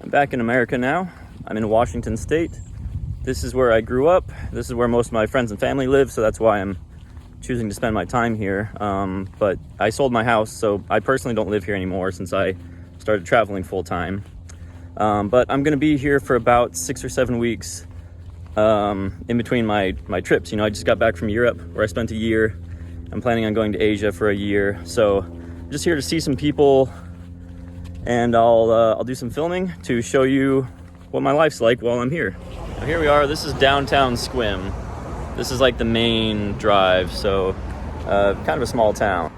I'm back in America now. I'm in Washington State. This is where I grew up. This is where most of my friends and family live, so that's why I'm choosing to spend my time here. But I sold my house, so I personally don't live here anymore since I started traveling full time. But I'm gonna be here for about 6 or 7 weeks in between my trips. You know, I just got back from Europe where I spent a year. I'm planning on going to Asia for a year. So I'm just here to see some people, and I'll do some filming to show you what my life's like while I'm here. Now, here we are. This is downtown Sequim. This is like the main drive, so kind of a small town.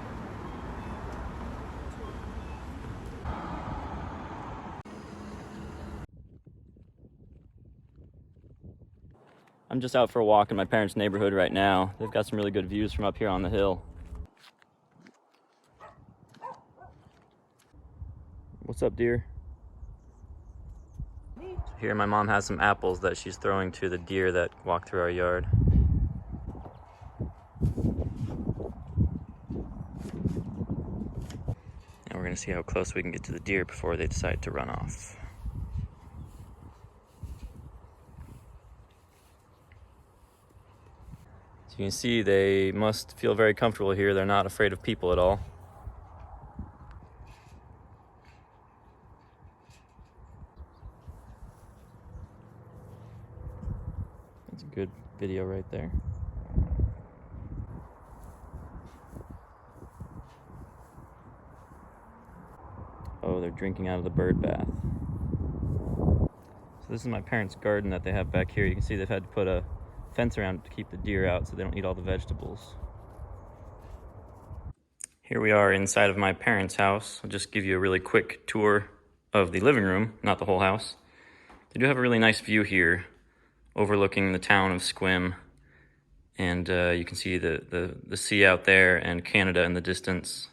I'm just out for a walk in my parents' neighborhood right now. They've got some really good views from up here on the hill. What's up, deer? Here my mom has some apples that she's throwing to the deer that walk through our yard. And we're gonna see how close we can get to the deer before they decide to run off. So you can see they must feel very comfortable here. They're not afraid of people at all. That's a good video right there. Oh, they're drinking out of the bird bath. So this is my parents' garden that they have back here. You can see they've had to put a fence around it to keep the deer out so they don't eat all the vegetables. Here we are inside of my parents' house. I'll just give you a really quick tour of the living room, not the whole house. They do have a really nice view here overlooking the town of Sequim, and you can see the sea out there and Canada in the distance.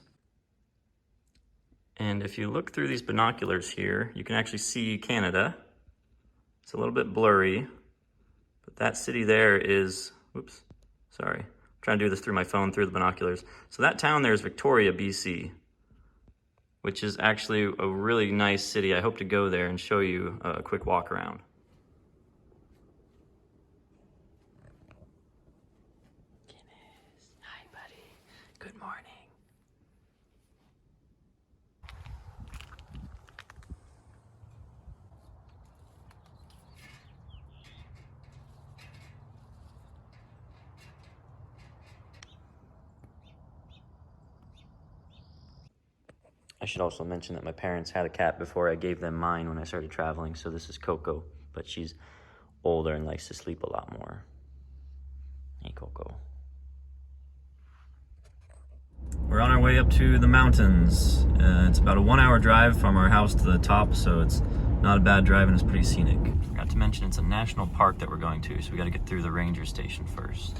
And if you look through these binoculars here, you can actually see Canada. It's a little bit blurry, but that city there is, oops, sorry. I'm trying to do this through my phone, through the binoculars. So that town there is Victoria, BC, which is actually a really nice city. I hope to go there and show you a quick walk around. Guinness, hi buddy, good morning. I should also mention that my parents had a cat before I gave them mine when I started traveling, so this is Coco, but she's older and likes to sleep a lot more. Hey, Coco. We're on our way up to the mountains. It's about a 1-hour drive from our house to the top, so it's not a bad drive and it's pretty scenic. Forgot to mention it's a national park that we're going to, so we gotta get through the ranger station first.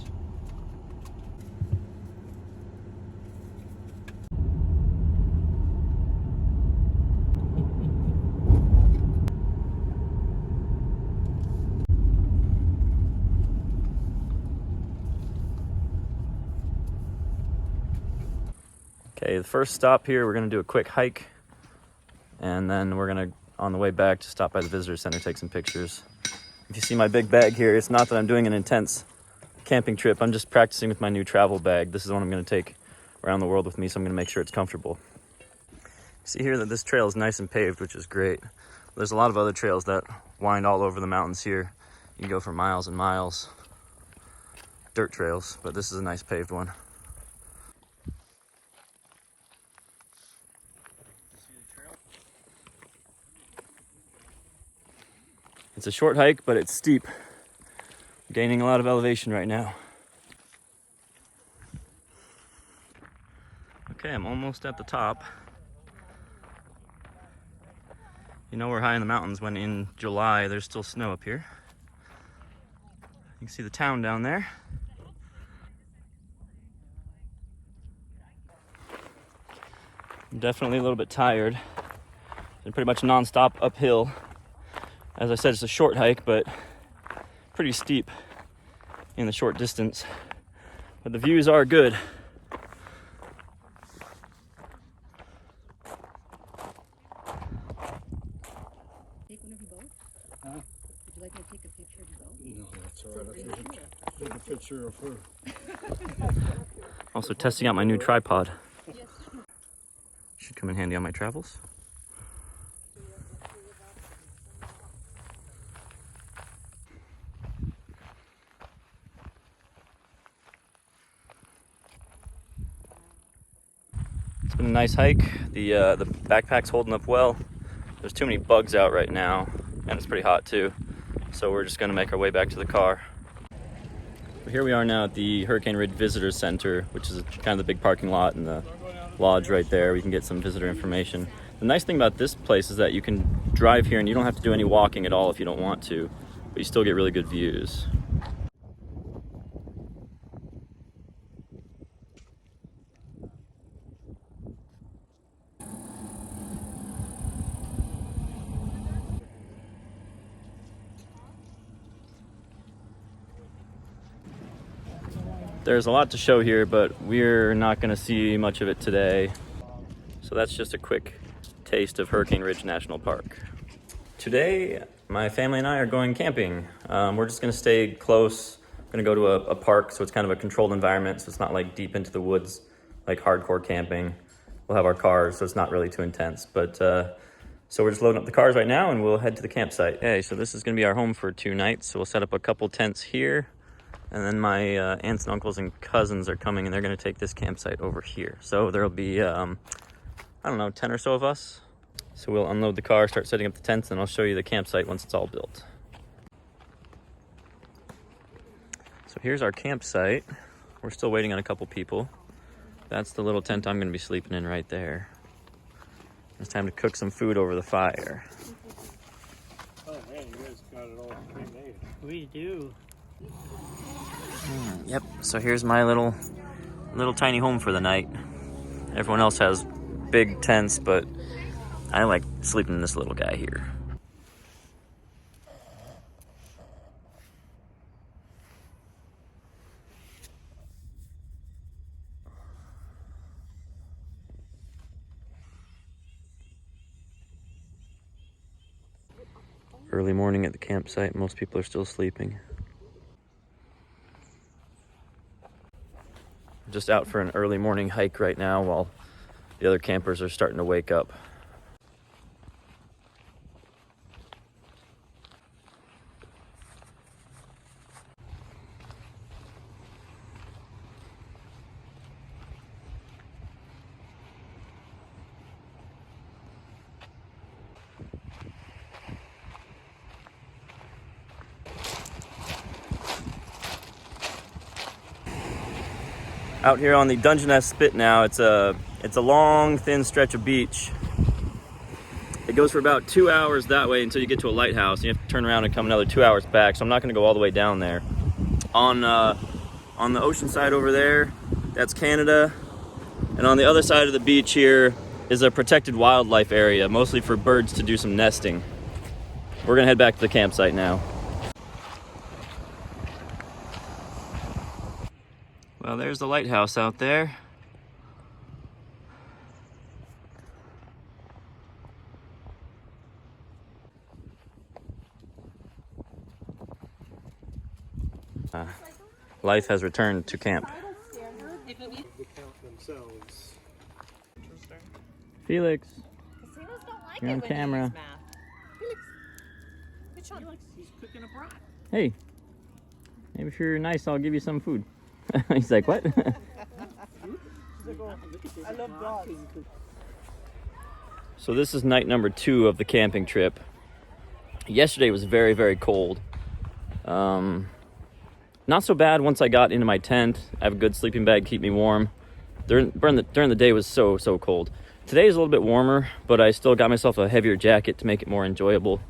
Okay, the first stop here, we're gonna do a quick hike, and then we're gonna, on the way back, to stop by the visitor center, take some pictures. If you see my big bag here, it's not that I'm doing an intense camping trip. I'm just practicing with my new travel bag. This is the one I'm gonna take around the world with me, so I'm gonna make sure it's comfortable. See here that this trail is nice and paved, which is great. There's a lot of other trails that wind all over the mountains here. You can go for miles and miles. Dirt trails, but this is a nice paved one. It's a short hike, but it's steep. I'm gaining a lot of elevation right now. Okay, I'm almost at the top. You know we're high in the mountains when in July there's still snow up here. You can see the town down there. I'm definitely a little bit tired. Been pretty much non-stop uphill. As I said, it's a short hike, but pretty steep in the short distance. But the views are good. Would you like me to take a picture of you? No, that's all right. I'll take a picture of her. Also testing out my new tripod. Should come in handy on my travels. It's been a nice hike. The backpack's holding up well. There's too many bugs out right now, and it's pretty hot too. So we're just gonna make our way back to the car. Here we are now at the Hurricane Ridge Visitor Center, which is kind of the big parking lot and the lodge right there. We can get some visitor information. The nice thing about this place is that you can drive here and you don't have to do any walking at all if you don't want to, but you still get really good views. There's a lot to show here, but we're not going to see much of it today. So that's just a quick taste of Hurricane Ridge National Park. Today, my family and I are going camping. We're just going to stay close. We're going to go to a park, so it's kind of a controlled environment, so it's not like deep into the woods, like hardcore camping. We'll have our cars, so it's not really too intense. But so we're just loading up the cars right now, and we'll head to the campsite. Okay, so this is going to be our home for 2 nights. So we'll set up a couple tents here. And then my aunts and uncles and cousins are coming, and they're going to take this campsite over here. So there'll be, I don't know, 10 or so of us. So we'll unload the car, start setting up the tents, and I'll show you the campsite once it's all built. So here's our campsite. We're still waiting on a couple people. That's the little tent I'm going to be sleeping in right there. It's time to cook some food over the fire. Oh man, you guys got it all pre-made. We do. Yep, so here's my little tiny home for the night. Everyone else has big tents, but I like sleeping in this little guy here. Early morning at the campsite, most people are still sleeping. Just out for an early morning hike right now while the other campers are starting to wake up. Out here on the Dungeness Spit now, it's a long, thin stretch of beach. It goes for about 2 hours that way until you get to a lighthouse. You have to turn around and come another 2 hours back, so I'm not going to go all the way down there. On the ocean side over there, that's Canada. And on the other side of the beach here is a protected wildlife area, mostly for birds to do some nesting. We're going to head back to the campsite now. Well, there's the lighthouse out there. Life has returned to camp. They count themselves. Felix, Casinos don't like you're on camera. Felix, good job. He's cooking a brat. Hey, maybe if you're nice, I'll give you some food. He's like, what? I love dogs. So this is night number 2 of the camping trip. Yesterday was very, very cold. Not so bad once I got into my tent. I have a good sleeping bag, keep me warm. During the day was so cold. Today is a little bit warmer, but I still got myself a heavier jacket to make it more enjoyable.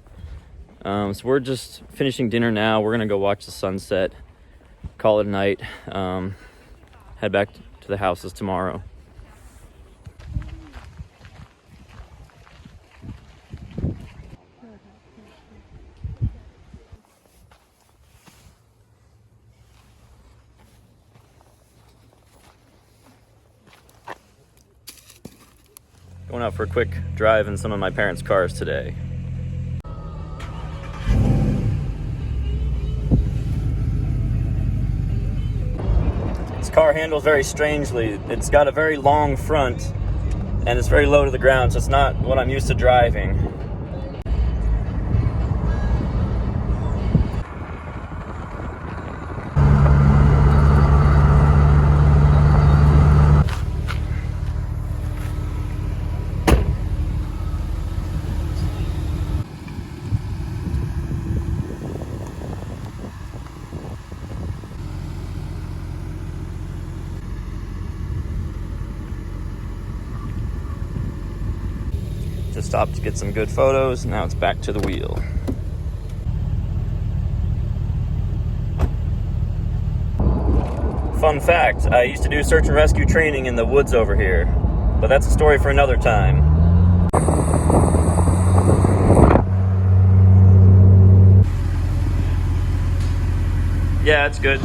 So we're just finishing dinner now. We're gonna go watch the sunset, call it a night, head back to the houses tomorrow. Going out for a quick drive in some of my parents' cars today. car handles very strangely. It's got a very long front, and it's very low to the ground, so it's not what I'm used to driving. Just stopped to get some good photos. Now it's back to the wheel. Fun fact, I used to do search and rescue training in the woods over here, but that's a story for another time. Yeah, it's good.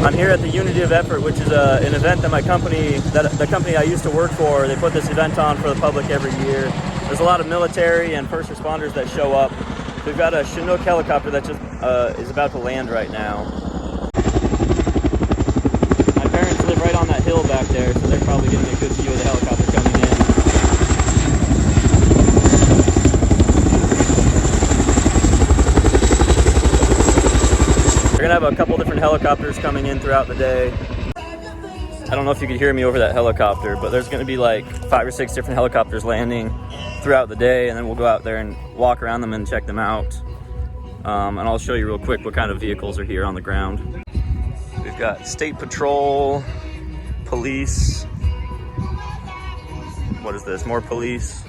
I'm here at the Unity of Effort, which is an event that the company I used to work for, they put this event on for the public every year. There's a lot of military and first responders that show up. We've got a Chinook helicopter that just is about to land right now. My parents live right on that hill back there, so they're probably getting a good view of the helicopter coming in. We're gonna have a couple different helicopters coming in throughout the day. I don't know if you could hear me over that helicopter, but there's gonna be like 5 or 6 different helicopters landing throughout the day, and then we'll go out there and walk around them and check them out. And I'll show you real quick what kind of vehicles are here on the ground. We've got State Patrol, police. What is this? More police.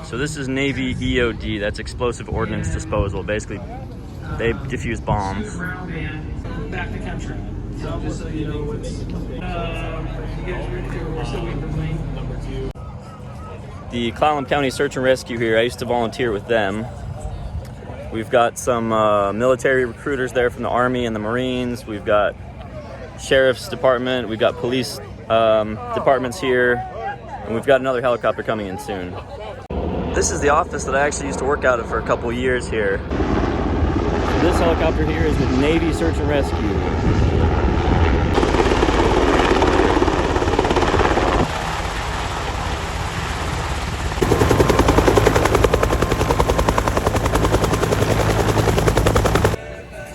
So this is Navy EOD, that's explosive ordnance disposal. Basically, they defuse bombs. Back to capture. So just so you know what's you guys ready to we're still waiting for plane number 2. The Clallam County Search and Rescue here, I used to volunteer with them. We've got some military recruiters there from the Army and the Marines. We've got Sheriff's Department. We've got police departments here. And we've got another helicopter coming in soon. This is the office that I actually used to work out of for a couple years here. So this helicopter here is with Navy Search and Rescue.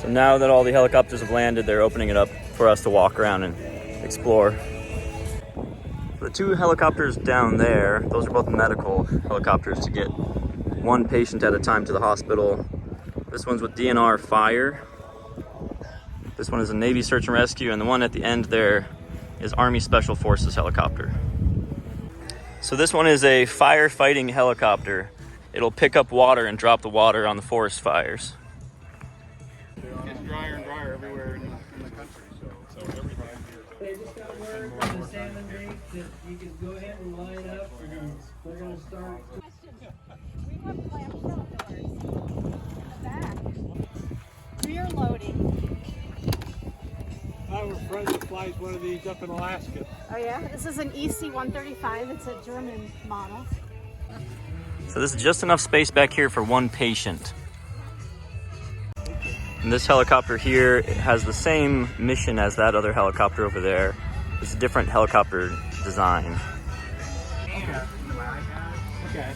So now that all the helicopters have landed, they're opening it up for us to walk around and explore. The 2 helicopters down there, those are both medical helicopters to get one patient at a time to the hospital. This one's with DNR Fire. This one is a Navy Search and Rescue, and the one at the end there is Army Special Forces helicopter. So this one is a firefighting helicopter. It'll pick up water and drop the water on the forest fires. It's drier and drier everywhere in the country, so everything. They just got word from the salmon bank that you can go ahead and line up. We're gonna start. We have clamshell doors in the back. Rear loading. I have a friend that flies one of these up in Alaska. Oh yeah, this is an EC-135. It's a German model. So this is just enough space back here for one patient. And this helicopter here has the same mission as that other helicopter over there. It's a different helicopter design. Okay. Okay.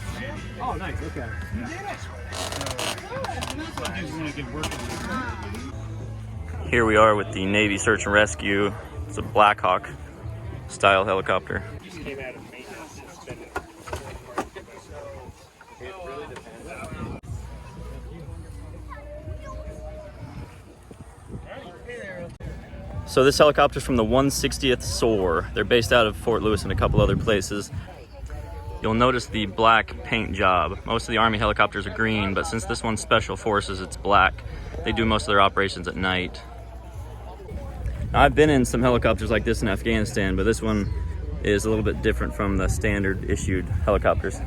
Oh, nice. Okay. You did it. Here we are with the Navy Search and Rescue. It's a Black Hawk style helicopter. Came out of maintenance. It's been it really depends. So this helicopter is from the 160th SOAR. They're based out of Fort Lewis and a couple other places. You'll notice the black paint job. Most of the Army helicopters are green, but since this one's Special Forces, it's black. They do most of their operations at night. Now, I've been in some helicopters like this in Afghanistan, but this one is a little bit different from the standard issued helicopters.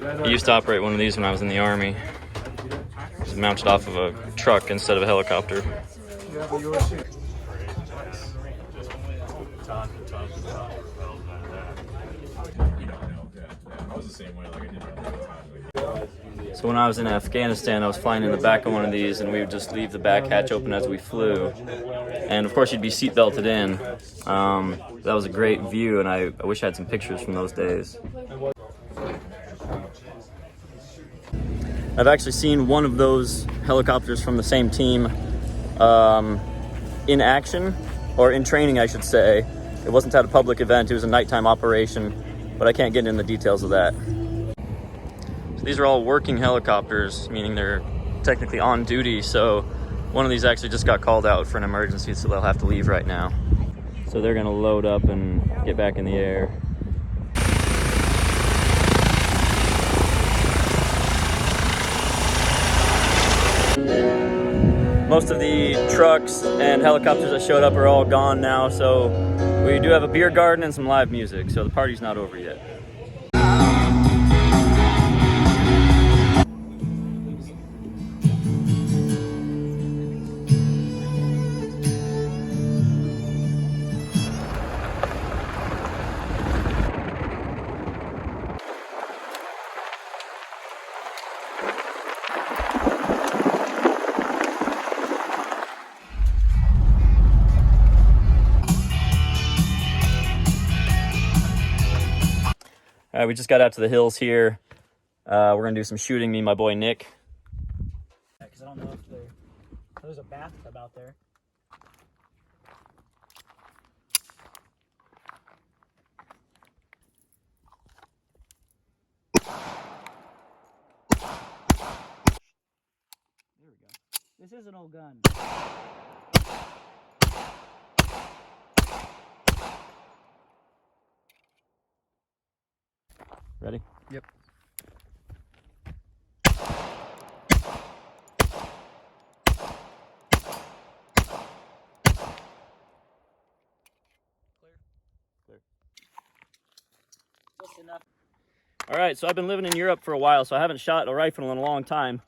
I used to operate one of these when I was in the Army. It was mounted off of a truck instead of a helicopter. same way like I did all the time. So when I was in Afghanistan, I was flying in the back of one of these, and we would just leave the back hatch open as we flew. And of course, you'd be seat belted in. That was a great view, and I wish I had some pictures from those days. I've actually seen one of those helicopters from the same team in action, or in training, I should say. It wasn't at a public event, it was a nighttime operation, but I can't get into the details of that. So these are all working helicopters, meaning they're technically on duty, so one of these actually just got called out for an emergency, so they'll have to leave right now. So they're gonna load up and get back in the air. Most of the trucks and helicopters that showed up are all gone now, so we do have a beer garden and some live music, so the party's not over yet. All right, we just got out to the hills here. We're gonna do some shooting, me and my boy Nick. Because I don't know if there's a bathtub out there. There we go. This is an old gun. Ready? Yep. Clear. All right, so I've been living in Europe for a while, so I haven't shot a rifle in a long time.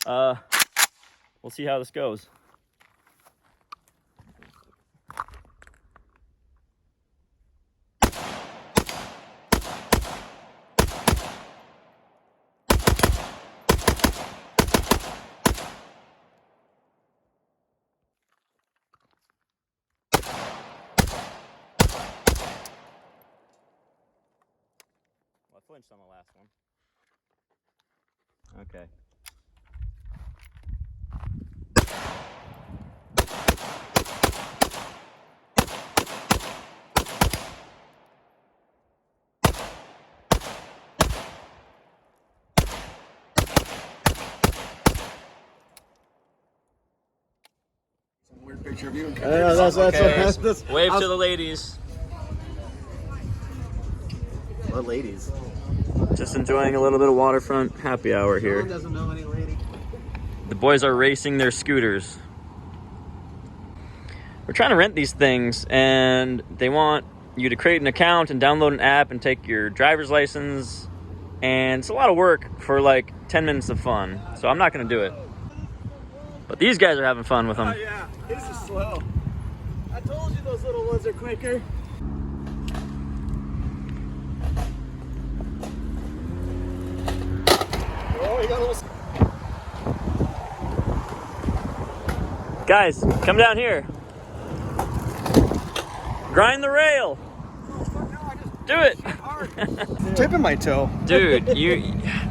We'll see how this goes. I flinched on the last one. Okay. Some weird picture of you. That's Wave to the ladies. What ladies? Just enjoying a little bit of waterfront happy hour here. Doesn't know any lady. The boys are racing their scooters. We're trying to rent these things, and they want you to create an account and download an app and take your driver's license, and it's a lot of work for like 10 minutes of fun, so I'm not going to do it. But these guys are having fun with them. Oh yeah, this is slow. I told you those little ones are quicker. Oh, you got a little... Guys, come down here. Grind the rail. Do it. Tipping my toe. Dude,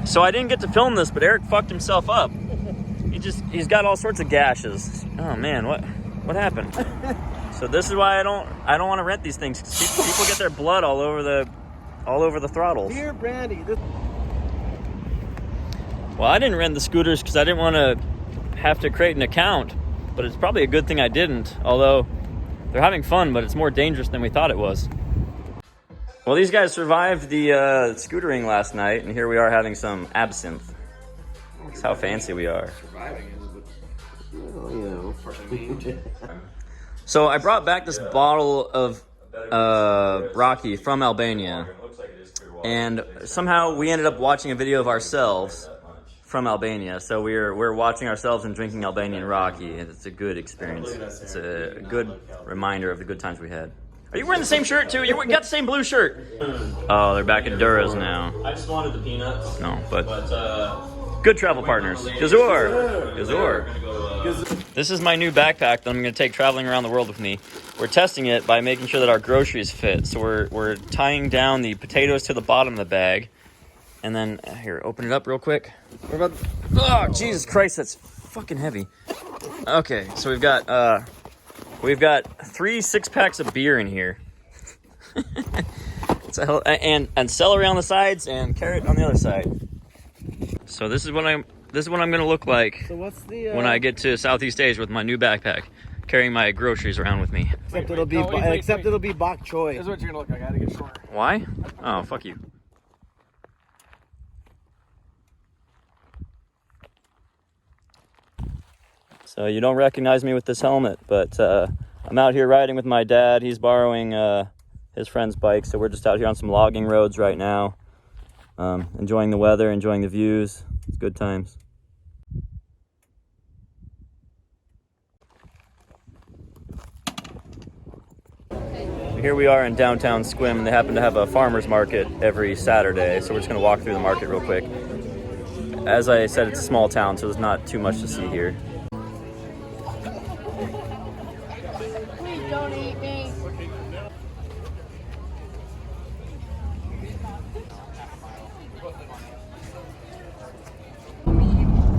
so I didn't get to film this, but Eric fucked himself up. He's got all sorts of gashes. Oh man, what happened? So this is why I don't want to rent these things, because people get their blood all over the throttles. Dear Brandy, this... Well, I didn't rent the scooters because I didn't want to have to create an account, but it's probably a good thing I didn't, although they're having fun, but it's more dangerous than we thought it was. Well, these guys survived the scootering last night, and here we are having some absinthe. That's how fancy we are. So I brought back this bottle of Rocky from Albania, and somehow we ended up watching a video of ourselves from Albania. So we're watching ourselves and drinking Albanian Rocky, and it's a good experience. It's a good reminder of the good times we had. Are you wearing the same shirt too? You got the same blue shirt. Oh, they're back at Dura's now. I just wanted the peanuts. No, but good travel partners. Gazor. Gazor. This is my new backpack that I'm going to take traveling around the world with me. We're testing it by making sure that our groceries fit. So we're tying down the potatoes to the bottom of the bag. And then, here, open it up real quick. Oh, Jesus Christ, that's fucking heavy. Okay, so we've got 3 6-packs of beer in here. and celery on the sides and carrot on the other side. So this is what I'm gonna look like when I get to Southeast Asia with my new backpack, carrying my groceries around with me. Except it'll be bok choy. This is what you're gonna look like. I gotta get shorter. Why? Oh, fuck you. So you don't recognize me with this helmet, but I'm out here riding with my dad. He's borrowing his friend's bike, so we're just out here on some logging roads right now, enjoying the weather, enjoying the views. It's good times. Here we are in downtown Sequim, and they happen to have a farmer's market every Saturday, so we're just going to walk through the market real quick. As I said, it's a small town, so there's not too much to see here. Please don't eat me.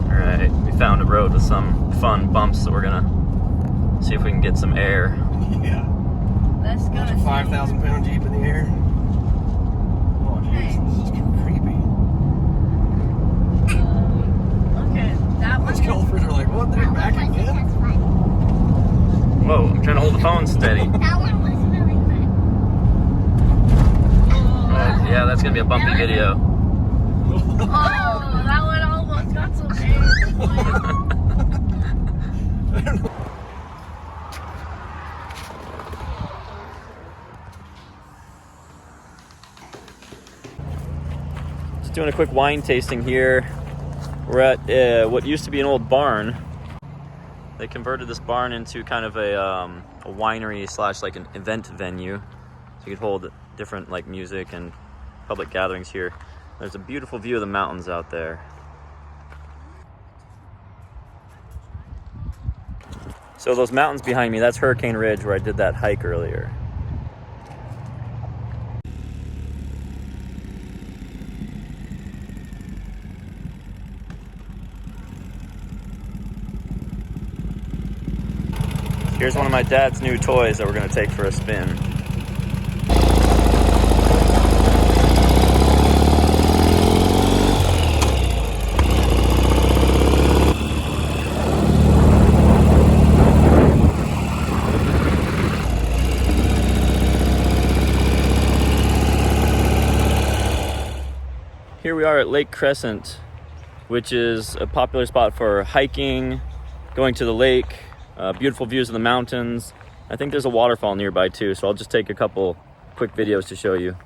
Alright, we found a road with some fun bumps, so we're going to see if we can get some air. Yeah. Let's go. 5,000-pound Jeep in the air. Oh, jeez. This is too creepy. Okay, that Those golfers are like, what? They're back again? Whoa, I'm trying to hold the phone steady. That one was really fun. Oh, yeah, that's going to be a bumpy video. Oh, that one almost got some air. Just doing a quick wine tasting here. We're at what used to be an old barn. They converted this barn into kind of a winery / like an event venue. So you could hold different like music and public gatherings here. There's a beautiful view of the mountains out there. So those mountains behind me, that's Hurricane Ridge where I did that hike earlier. Here's one of my dad's new toys that we're going to take for a spin. Here we are at Lake Crescent, which is a popular spot for hiking, going to the lake, beautiful views of the mountains. I think there's a waterfall nearby too, so I'll just take a couple quick videos to show you.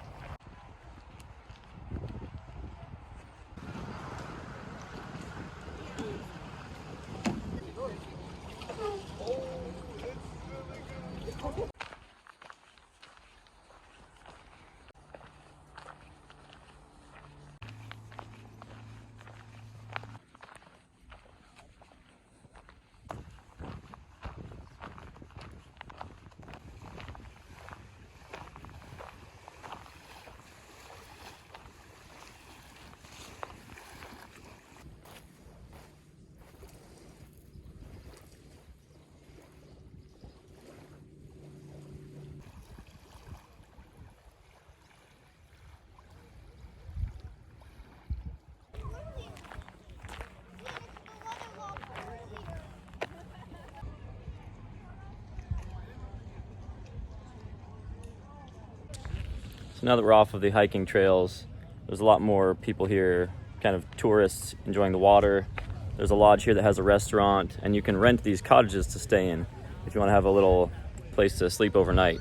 So now that we're off of the hiking trails, there's a lot more people here, kind of tourists enjoying the water. There's a lodge here that has a restaurant, and you can rent these cottages to stay in if you want to have a little place to sleep overnight.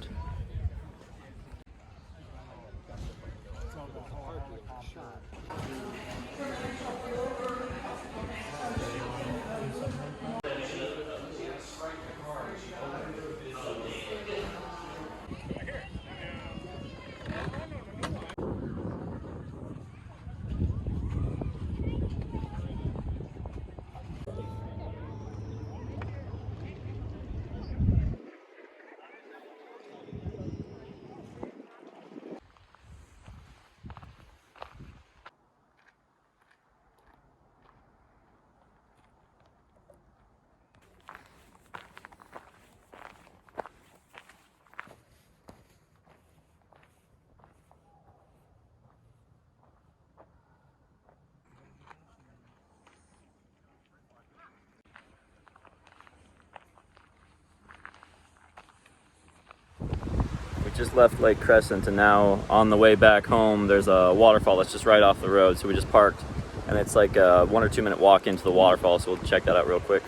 We just left Lake Crescent, and now on the way back home, there's a waterfall that's just right off the road. So we just parked, and it's like a 1 or 2 minute walk into the waterfall. So we'll check that out real quick.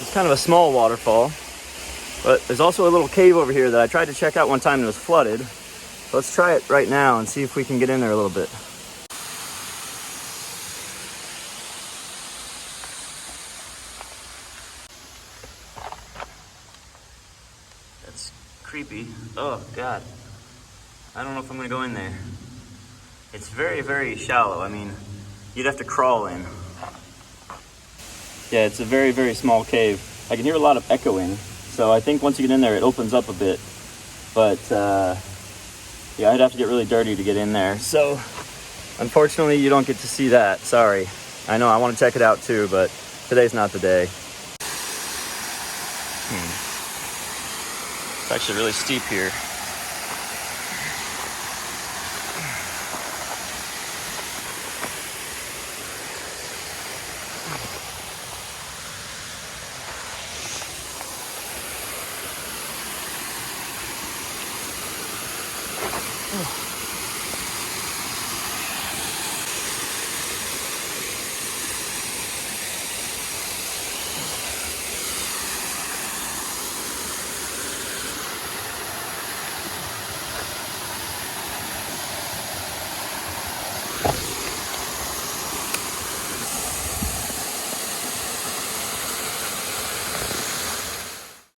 It's kind of a small waterfall, but there's also a little cave over here that I tried to check out one time and it was flooded. So let's try it right now and see if we can get in there a little bit. That's creepy. Oh God. I don't know if I'm gonna go in there. It's very, very shallow. I mean, you'd have to crawl in. Yeah, it's a very, very small cave. I can hear a lot of echoing. So I think once you get in there, it opens up a bit. But yeah, I'd have to get really dirty to get in there. So unfortunately, you don't get to see that. Sorry. I know I want to check it out too, but today's not the day. It's actually really steep here. Oh.